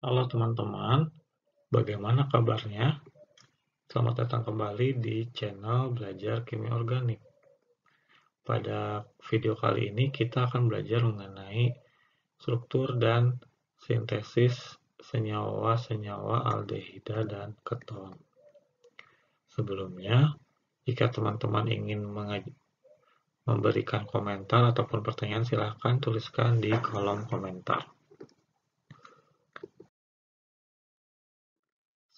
Halo teman-teman, bagaimana kabarnya? Selamat datang kembali di channel Belajar Kimia Organik. Pada video kali ini kita akan belajar mengenai struktur dan sintesis senyawa-senyawa aldehida dan keton. Sebelumnya, jika teman-teman ingin memberikan komentar ataupun pertanyaan, silahkan tuliskan di kolom komentar.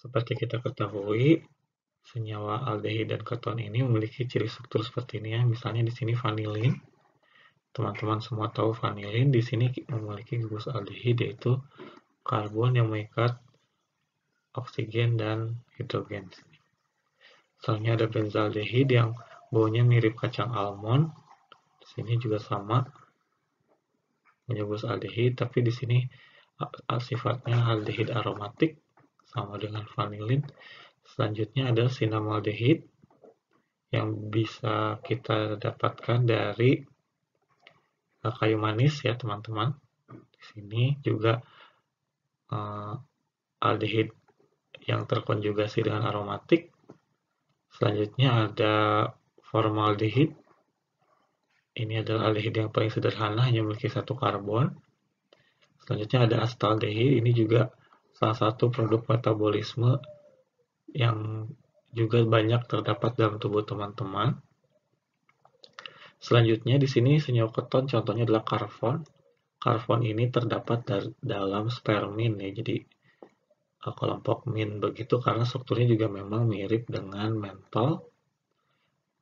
Seperti kita ketahui, senyawa aldehid dan keton ini memiliki ciri struktur seperti ini ya. Misalnya di sini vanilin. Teman-teman semua tahu vanilin di sini memiliki gugus aldehid yaitu karbon yang mengikat oksigen dan hidrogen. Misalnya ada benzaldehid yang baunya mirip kacang almond. Di sini juga sama punya gugus aldehid, tapi di sini sifatnya aldehid aromatik sama dengan vanilin. Selanjutnya ada sinamaldehid yang bisa kita dapatkan dari kayu manis ya teman-teman. Di sini juga aldehid yang terkonjugasi dengan aromatik. Selanjutnya ada formaldehid. Ini adalah aldehid yang paling sederhana, hanya memiliki satu karbon. Selanjutnya ada astaldehid. Ini juga salah satu produk metabolisme yang juga banyak terdapat dalam tubuh teman-teman. Selanjutnya di sini senyawa keton contohnya adalah karbon. Karbon ini terdapat dalam spermin ya, jadi kelompok min begitu karena strukturnya juga memang mirip dengan mentol.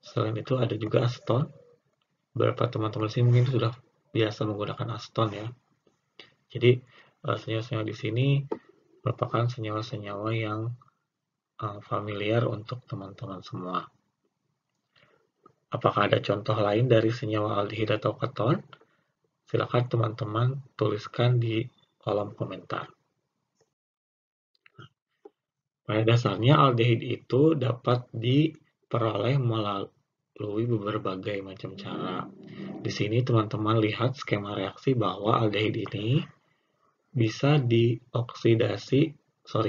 Selain itu ada juga aston. Beberapa teman-teman sini mungkin sudah biasa menggunakan aston ya. Jadi senyawa-senyawa di sini merupakan senyawa-senyawa yang familiar untuk teman-teman semua. Apakah ada contoh lain dari senyawa aldehid atau keton? Silakan teman-teman tuliskan di kolom komentar. Pada dasarnya aldehid itu dapat diperoleh melalui berbagai macam cara. Di sini teman-teman lihat skema reaksi bahwa aldehid ini bisa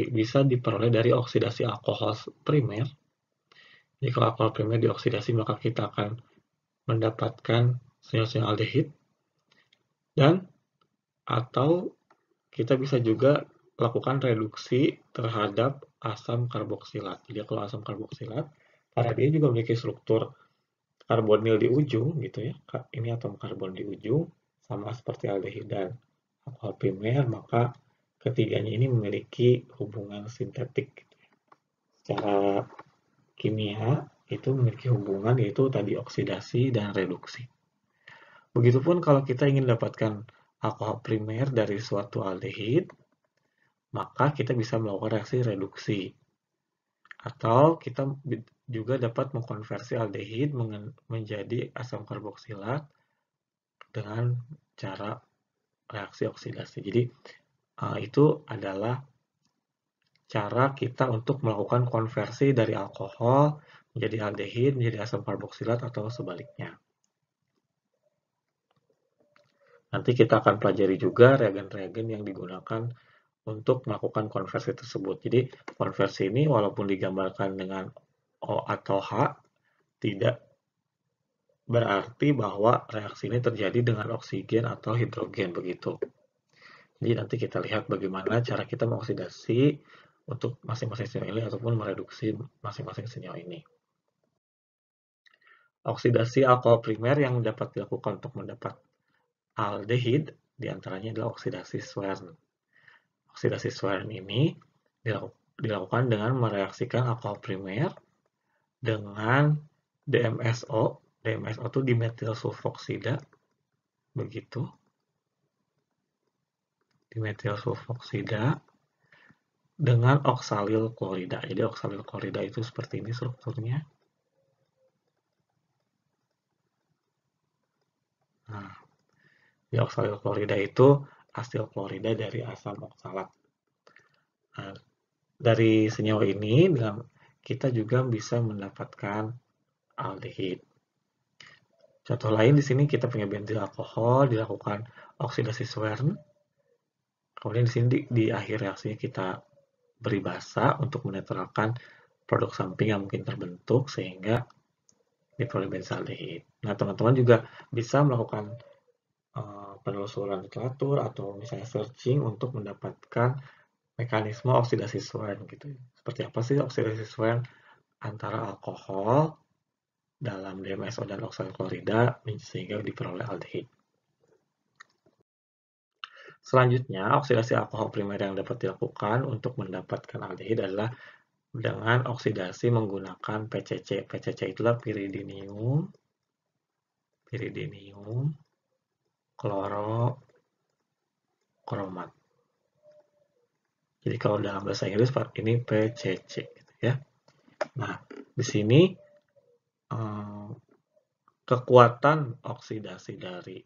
bisa diperoleh dari oksidasi alkohol primer. Jadi kalau alkohol primer dioksidasi maka kita akan mendapatkan senyawa-senyawa aldehid, dan atau kita bisa juga lakukan reduksi terhadap asam karboksilat. Jadi kalau asam karboksilat, karena dia juga memiliki struktur karbonil di ujung gitu ya. Ini atom karbon di ujung sama seperti aldehid dan alkohol primer, maka ketiganya ini memiliki hubungan sintetik. Secara kimia itu memiliki hubungan yaitu tadi oksidasi dan reduksi. Begitupun kalau kita ingin dapatkan alkohol primer dari suatu aldehid, maka kita bisa melakukan reaksi reduksi. Atau kita juga dapat mengkonversi aldehid menjadi asam karboksilat dengan cara reaksi oksidasi. Jadi itu adalah cara kita untuk melakukan konversi dari alkohol menjadi aldehid, menjadi asam karboksilat atau sebaliknya. Nanti kita akan pelajari juga reagen-reagen yang digunakan untuk melakukan konversi tersebut. Jadi konversi ini walaupun digambarkan dengan O atau H, tidak berarti bahwa reaksi ini terjadi dengan oksigen atau hidrogen begitu. Jadi nanti kita lihat bagaimana cara kita mengoksidasi untuk masing-masing senyawa ini ataupun mereduksi masing-masing senyawa ini. Oksidasi alkohol primer yang dapat dilakukan untuk mendapat aldehid diantaranya adalah oksidasi Swern. Oksidasi Swern ini dilakukan dengan mereaksikan alkohol primer dengan DMSO. DMSO itu dimetil sulfoksida, begitu. Dimetil sulfoksida dengan oksalil klorida. Jadi oksalil klorida itu seperti ini strukturnya. Nah, di oksalil klorida itu asil klorida dari asam oksalat. Nah, dari senyawa ini kita juga bisa mendapatkan aldehid. Contoh lain di sini kita punya bentil alkohol dilakukan oksidasi Swern Kemudian di sini di akhir reaksinya kita beri basa untuk menetralkan produk samping yang mungkin terbentuk sehingga diperoleh benzaldehid. Nah, teman-teman juga bisa melakukan penelusuran literatur atau misalnya searching untuk mendapatkan mekanisme oksidasi Schwann gitu. Seperti apa sih oksidasi Schwann antara alkohol dalam DMSO dan oksalklorida sehingga diperoleh aldehid. Selanjutnya, oksidasi alkohol primer yang dapat dilakukan untuk mendapatkan aldehid adalah dengan oksidasi menggunakan PCC. PCC itulah piridinium klorokromat. Jadi kalau dalam bahasa Inggris ini PCC gitu ya. Nah, di sini kekuatan oksidasi dari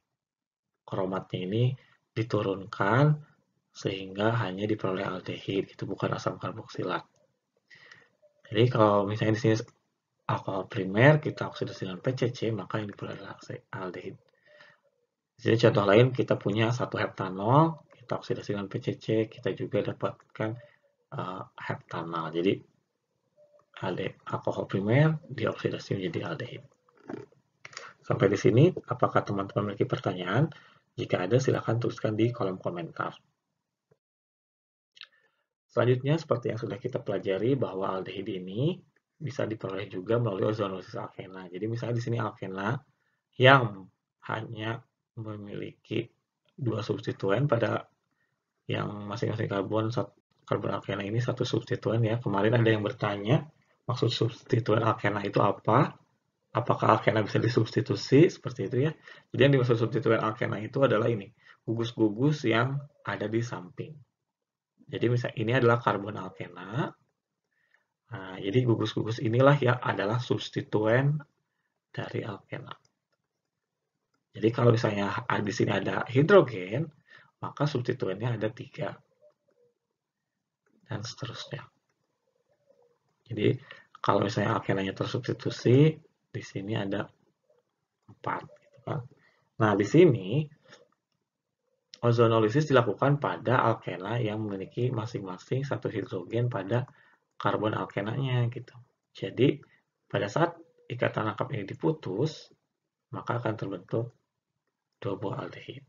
kromatnya ini diturunkan sehingga hanya diperoleh aldehid, itu bukan asam karboksilat. Jadi kalau misalnya di sini alkohol primer kita oksidasi dengan PCC, maka yang diperoleh adalah aldehid. Di sini contoh lain kita punya 1 heptanol, kita oksidasi dengan PCC, kita juga dapatkan heptanal. Jadi alkohol primer dioksidasi menjadi aldehid. Sampai di sini, apakah teman-teman memiliki pertanyaan? Jika ada, silakan tuliskan di kolom komentar. Selanjutnya, seperti yang sudah kita pelajari, bahwa aldehid ini bisa diperoleh juga melalui ozonolisis alkena. Jadi misalnya di sini alkena yang hanya memiliki 2 substituen pada yang masing-masing karbon alkena ini 1 substituen ya. Kemarin ada yang bertanya, maksud substituen alkena itu apa? Apakah alkena bisa disubstitusi? Seperti itu ya. Jadi yang dimaksud substituen alkena itu adalah ini, gugus-gugus yang ada di samping. Jadi misalnya ini adalah karbon alkena. Nah, jadi gugus-gugus inilah yang adalah substituen dari alkena. Jadi kalau misalnya di sini ada hidrogen, maka substituennya ada 3. Dan seterusnya. Jadi kalau misalnya alkenanya tersubstitusi, di sini ada 4. Gitu kan. Nah, di sini ozonolisis dilakukan pada alkena yang memiliki masing-masing 1 hidrogen pada karbon alkenanya gitu. Jadi pada saat ikatan rangkap ini diputus, maka akan terbentuk 2 buah aldehid.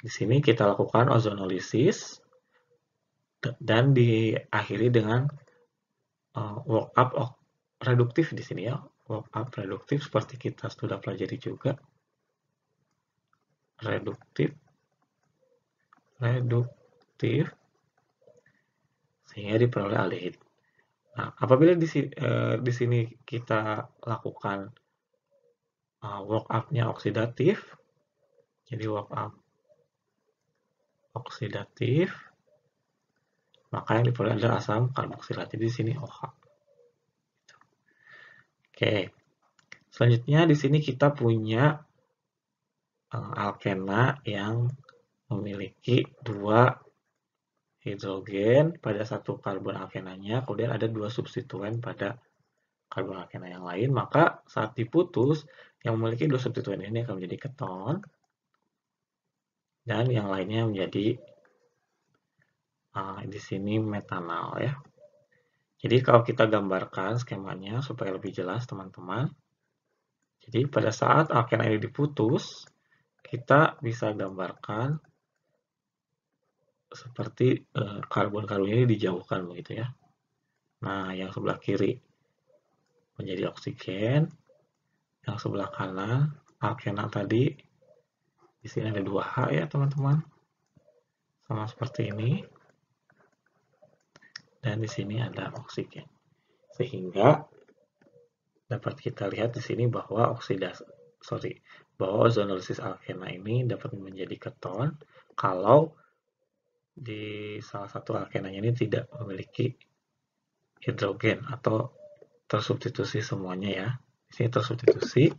Di sini kita lakukan ozonolisis dan diakhiri dengan work up reduktif di sini ya. Work up reduktif seperti kita sudah pelajari juga. Reduktif sehingga diperoleh aldehid. Nah, apabila di sini kita lakukan work up-nya oksidatif, jadi work up oksidatif, maka yang diperoleh adalah asam karboksilat. Jadi di sini OH. Oke, selanjutnya di sini kita punya alkena yang memiliki 2 hidrogen pada 1 karbon alkenanya, kemudian ada 2 substituen pada karbon alkena yang lain, maka saat diputus, yang memiliki 2 substituen ini akan menjadi keton, dan yang lainnya menjadi di sini metanal ya. Jadi kalau kita gambarkan skemanya supaya lebih jelas teman-teman. Jadi pada saat alkena ini diputus, kita bisa gambarkan seperti karbon-karbon ini dijauhkan begitu ya. Nah, yang sebelah kiri menjadi oksigen, yang sebelah kanan alkena tadi. Di sini ada 2H ya teman-teman. Sama seperti ini. Dan di sini ada oksigen. Sehingga dapat kita lihat di sini bahwa bahwa ozonolisis alkena ini dapat menjadi keton kalau di salah satu alkenanya ini tidak memiliki hidrogen atau tersubstitusi semuanya ya. Di sini tersubstitusi.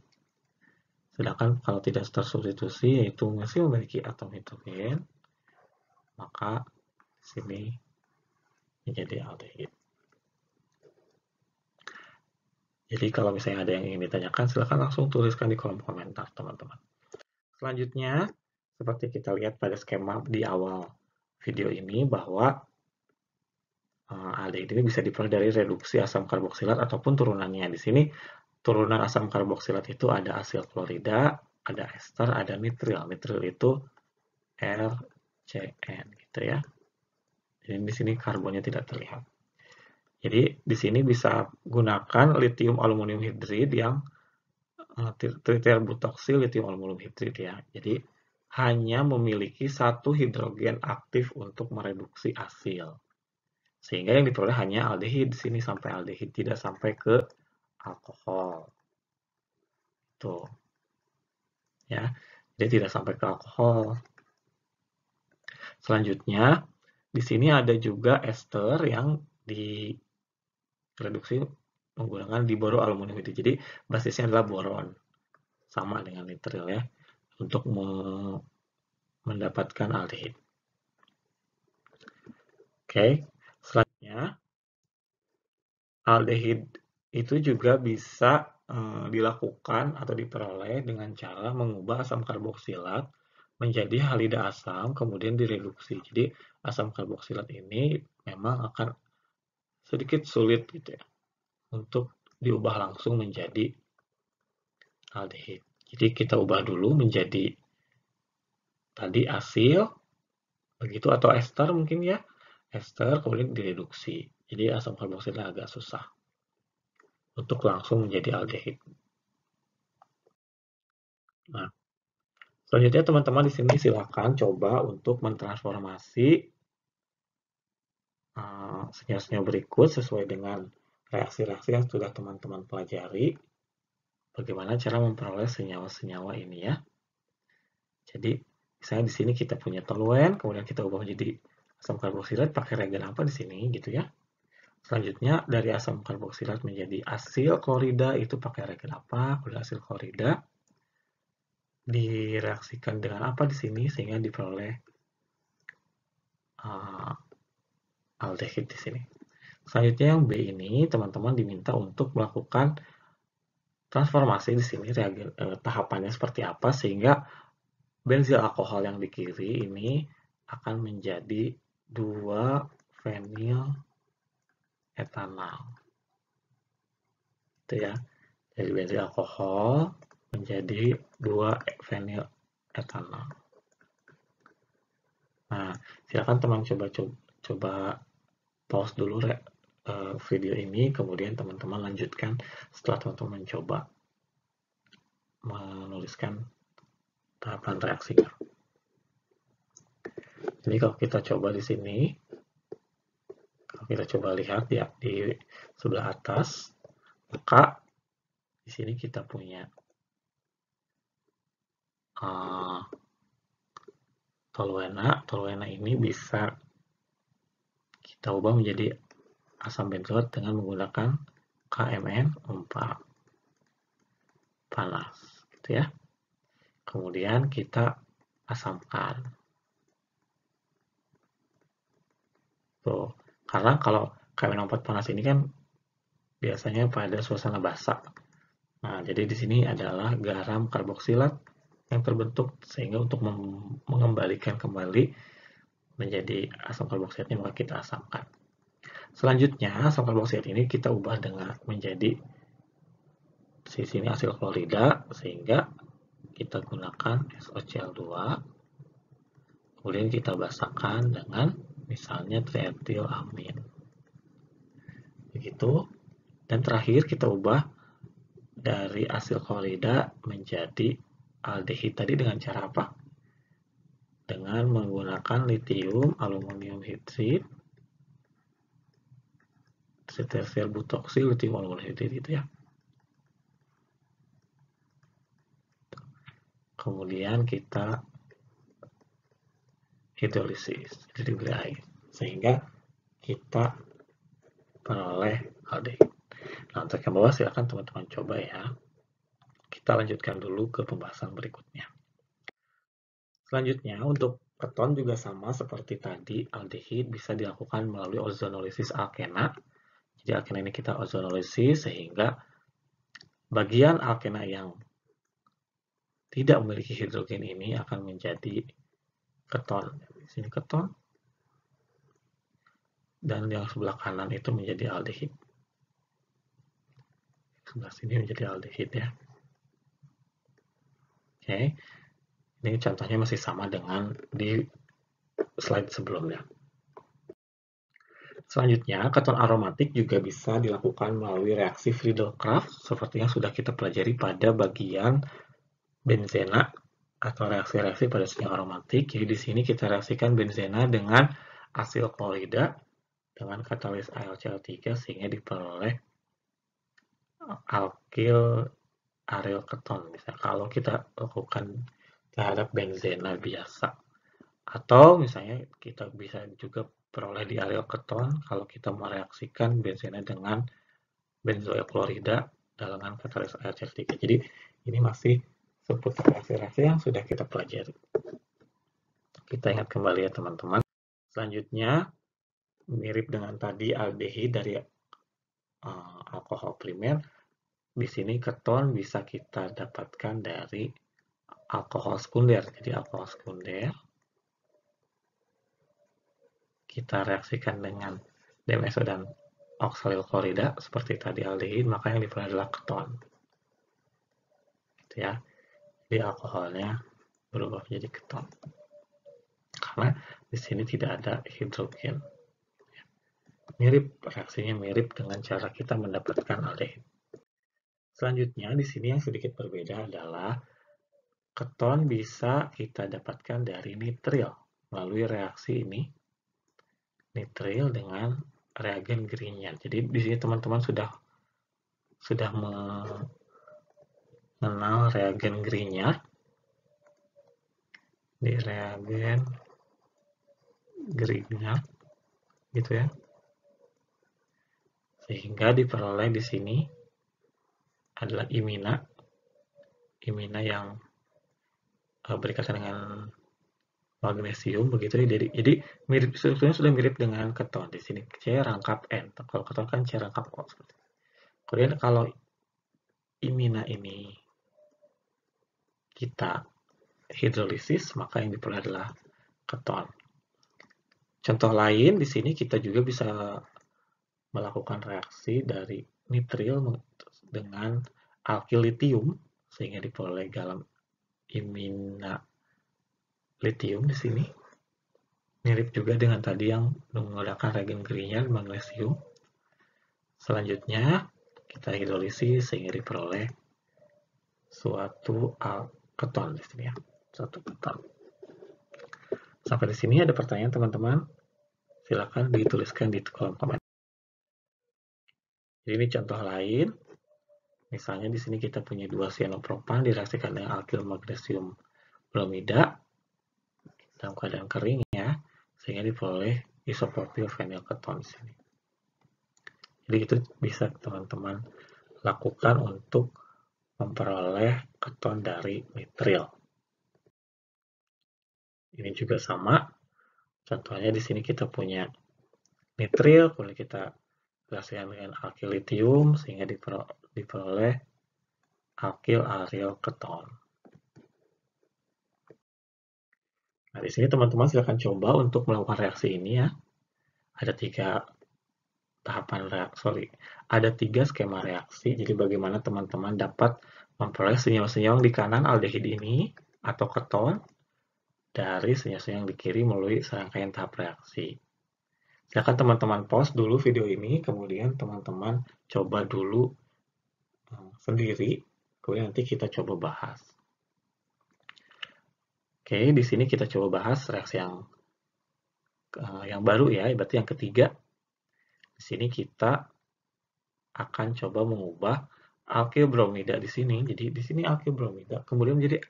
Sedangkan kalau tidak tersubstitusi yaitu masih memiliki atom hidrogen, maka di sini menjadi aldehid. Jadi kalau misalnya ada yang ingin ditanyakan, silakan langsung tuliskan di kolom komentar, teman-teman. Selanjutnya, seperti kita lihat pada skema di awal video ini bahwa aldehid ini bisa diperoleh dari reduksi asam karboksilat ataupun turunannya. Di sini turunan asam karboksilat itu ada asil klorida, ada ester, ada nitril. Nitril itu RCN gitu ya. Jadi di sini karbonnya tidak terlihat. Jadi di sini bisa gunakan lithium aluminium hidrid yang triterbutoxil lithium aluminium hidrid ya. Jadi hanya memiliki satu hidrogen aktif untuk mereduksi asil. Sehingga yang diperoleh hanya aldehid di sini sampai aldehid, tidak sampai ke alkohol. Tuh. Ya. Jadi tidak sampai ke alkohol. Selanjutnya, di sini ada juga ester yang direduksi menggunakan diboroaluminium hidrid. Jadi basisnya adalah boron. Sama dengan nitril ya. Untuk mendapatkan aldehid. Oke. Selanjutnya, aldehid itu juga bisa dilakukan atau diperoleh dengan cara mengubah asam karboksilat menjadi halida asam, kemudian direduksi. Jadi asam karboksilat ini memang akan sedikit sulit gitu ya untuk diubah langsung menjadi aldehid. Jadi kita ubah dulu menjadi tadi asil, begitu atau ester mungkin ya, ester kemudian direduksi. Jadi asam karboksilat agak susah untuk langsung menjadi aldehid. Nah, selanjutnya teman-teman di sini silakan coba untuk mentransformasi senyawa-senyawa berikut sesuai dengan reaksi-reaksi yang sudah teman-teman pelajari. Bagaimana cara memperoleh senyawa-senyawa ini ya. Jadi, misalnya di sini kita punya toluen, kemudian kita ubah menjadi asam karboksilat pakai reagen apa di sini gitu ya. Selanjutnya dari asam karboksilat menjadi asil klorida itu pakai reagen apa? Kemudian asil klorida direaksikan dengan apa di sini sehingga diperoleh aldehid di sini. Selanjutnya yang B ini teman-teman diminta untuk melakukan transformasi di sini tahapannya seperti apa sehingga bensil alkohol yang di kiri ini akan menjadi 2-fenyl etanal. Itu ya. Dari bensil alkohol menjadi 2-fenyl etanal. Nah, silakan teman coba pause dulu video ini, kemudian teman-teman lanjutkan setelah teman-teman mencoba menuliskan tahapan reaksinya. Jadi kalau kita coba di sini, kalau kita coba lihat ya di sebelah atas, maka di sini kita punya toluena. Toluena ini bisa kita ubah menjadi asam benzoat dengan menggunakan KMN4 panas, gitu ya. Kemudian kita asamkan. Tuh, karena kalau KMN4 panas ini kan biasanya pada suasana basah. Nah, jadi di sini adalah garam karboksilat yang terbentuk sehingga untuk mengembalikan kembali menjadi asam karboksidnya maka kita asamkan. Selanjutnya asam karboksilat ini kita ubah dengan menjadi di sini asil klorida sehingga kita gunakan SOCl2. Kemudian kita basahkan dengan misalnya trietilamin. Begitu. Dan terakhir kita ubah dari asil klorida menjadi aldehid tadi dengan cara apa? Dengan menggunakan lithium aluminium hidrid, triterbutoxil lithium aluminium hidrid itu ya. Kemudian kita hidrolisis, jadi diberi air, sehingga kita peroleh aldehid. Nah, untuk yang bawah silakan teman-teman coba ya. Kita lanjutkan dulu ke pembahasan berikutnya. Selanjutnya, untuk keton juga sama seperti tadi, aldehid bisa dilakukan melalui ozonolisis alkena. Jadi alkena ini kita ozonolisis sehingga bagian alkena yang tidak memiliki hidrogen ini akan menjadi keton. Di sini keton, dan yang sebelah kanan itu menjadi aldehid. Sebelah sini menjadi aldehid ya. Oke, ini contohnya masih sama dengan di slide sebelumnya. Selanjutnya, keton aromatik juga bisa dilakukan melalui reaksi Friedel-Crafts seperti yang sudah kita pelajari pada bagian benzena atau reaksi-reaksi pada senyawa aromatik. Jadi di sini kita reaksikan benzena dengan asil klorida dengan katalis AlCl3 sehingga diperoleh alkil aryl keton. Misalnya kalau kita lakukan terhadap benzena biasa. Atau misalnya kita bisa juga peroleh di aryl keton kalau kita mereaksikan benzena dengan benzoil klorida dengan katalis AlCl3. Jadi ini masih seputar reaksi-reaksi yang sudah kita pelajari. Kita ingat kembali ya teman-teman. Selanjutnya, mirip dengan tadi aldehid dari alkohol primer, di sini keton bisa kita dapatkan dari alkohol sekunder. Jadi alkohol sekunder kita reaksikan dengan DMSO dan oksalyl klorida seperti tadi aldehid, maka yang diperoleh adalah keton. Gitu ya. Jadi alkoholnya berubah menjadi keton. Karena di sini tidak ada hidrogen. Mirip, reaksinya mirip dengan cara kita mendapatkan aldehid. Selanjutnya, di sini yang sedikit berbeda adalah keton bisa kita dapatkan dari nitril melalui reaksi ini, nitril dengan reagen Grignard. Jadi di sini teman-teman sudah mengenal reagen Grignard. Di reagen Grignard, gitu ya. Sehingga diperoleh di sini adalah imina yang berkaitan dengan magnesium begitu ya. Jadi mirip, sebetulnya sudah mirip dengan keton. Di sini C rangkap N. Kalau keton kan C rangkap O seperti itu. Kemudian kalau imina ini kita hidrolisis, maka yang diperoleh adalah keton. Contoh lain di sini kita juga bisa melakukan reaksi dari nitril dengan alkil litium sehingga diperoleh galam imina litium di sini. Mirip juga dengan tadi yang menggunakan reagen Grignard magnesium. Selanjutnya kita hidrolisis sehingga diperoleh suatu keton di sini ya, suatu keton. Sampai di sini ada pertanyaan teman-teman? Silakan dituliskan di kolom komen. Jadi ini contoh lain. Misalnya di sini kita punya 2 cyanopropan direaksikan dengan alkil magnesium bromida dalam keadaan kering ya, sehingga diperoleh isopropil fenyl keton di sini. Jadi itu bisa teman-teman lakukan untuk memperoleh keton dari nitril. Ini juga sama. Contohnya di sini kita punya nitril, kemudian kita reaksikan dengan alkil litium sehingga diperoleh alkil aryl keton. Nah, di sini teman-teman silakan coba untuk melakukan reaksi ini ya. Ada 3 tahapan reaksi, ada 3 skema reaksi. Jadi bagaimana teman-teman dapat memperoleh senyawa-senyawa di kanan aldehid ini atau keton dari senyawa-senyawa yang di kiri melalui serangkaian tahap reaksi. Silakan teman-teman pause dulu video ini, kemudian teman-teman coba dulu sendiri, kemudian nanti kita coba bahas. Oke, di sini kita coba bahas reaksi yang baru ya, berarti yang ketiga. Di sini kita akan coba mengubah alkil bromida di sini. Jadi di sini alkil bromida kemudian menjadi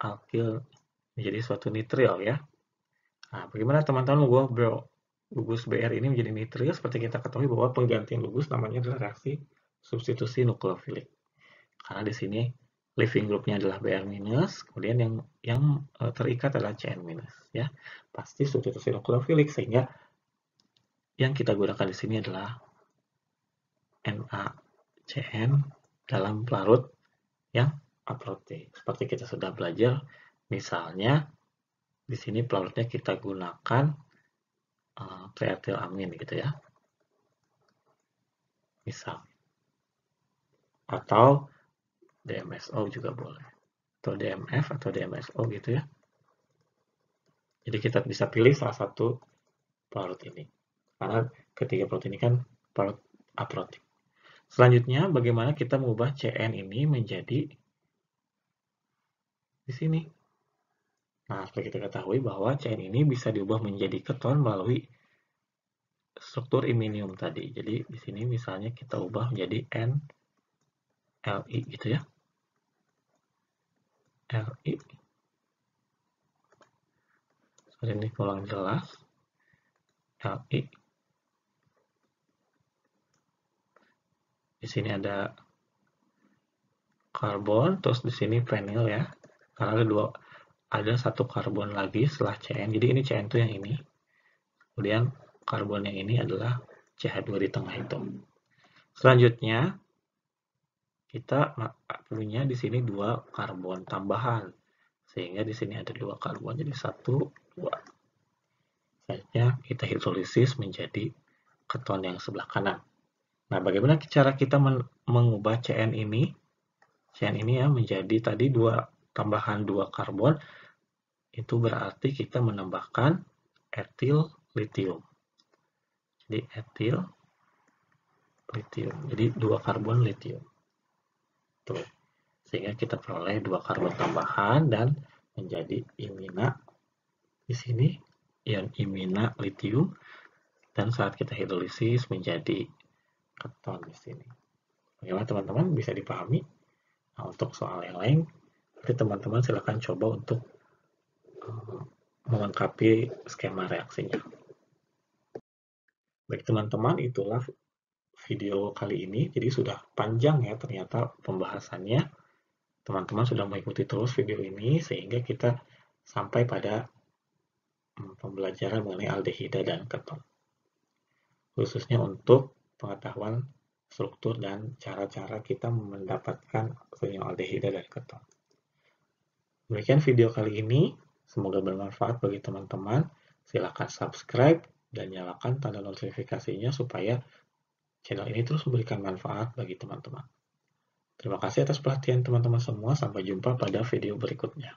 alkil menjadi suatu nitril ya. Nah, bagaimana teman-teman mengubah gugus Br ini menjadi nitril? Seperti kita ketahui bahwa penggantian gugus namanya adalah reaksi substitusi nukleofilik. Karena di sini leaving groupnya adalah Br-, kemudian yang terikat adalah Cn-, ya. Pasti substitusi nukleofilik sehingga yang kita gunakan di sini adalah NaCN dalam pelarut yang aproteik. Seperti kita sudah belajar, misalnya di sini pelarutnya kita gunakan trietilamin gitu ya. Misal. Atau DMSO juga boleh. Atau DMF atau DMSO gitu ya. Jadi kita bisa pilih salah satu pelarut ini. Karena ketiga protein ini kan pelarut aprotik. Selanjutnya, bagaimana kita mengubah CN ini menjadi di sini. Nah, seperti kita ketahui bahwa CN ini bisa diubah menjadi keton melalui struktur iminium tadi. Jadi di sini misalnya kita ubah menjadi NLI gitu ya. LI. Seperti ini kurang jelas. LI. Di sini ada karbon, terus di sini penil ya. Karena ada satu karbon lagi setelah CN. Jadi ini CN itu yang ini. Kemudian karbon yang ini adalah CH2 di tengah itu. Selanjutnya kita punya di sini dua karbon tambahan. Sehingga di sini ada dua karbon jadi 1, 2. Selanjutnya kita hidrolisis menjadi keton yang sebelah kanan. Nah, bagaimana cara kita mengubah CN ini? CN ini ya menjadi tadi tambahan dua karbon. Itu berarti kita menambahkan etil litium. Jadi etil litium. Jadi dua karbon litium. Tuh. Sehingga kita peroleh dua karbon tambahan dan menjadi imina di sini ion imina litium, dan saat kita hidrolisis menjadi keton di sini. Bagaimana teman-teman bisa dipahami? Nah, untuk soal yang lain, nanti teman-teman silakan coba untuk melengkapi skema reaksinya. Baik teman-teman, itulah video kali ini. Jadi sudah panjang ya ternyata pembahasannya. Teman-teman sudah mengikuti terus video ini sehingga kita sampai pada pembelajaran mengenai aldehida dan keton. Khususnya untuk pengetahuan struktur dan cara-cara kita mendapatkan fenilaldehida dan keton. Demikian video kali ini. Semoga bermanfaat bagi teman-teman. Silakan subscribe dan nyalakan tanda notifikasinya supaya channel ini terus memberikan manfaat bagi teman-teman. Terima kasih atas perhatian teman-teman semua. Sampai jumpa pada video berikutnya.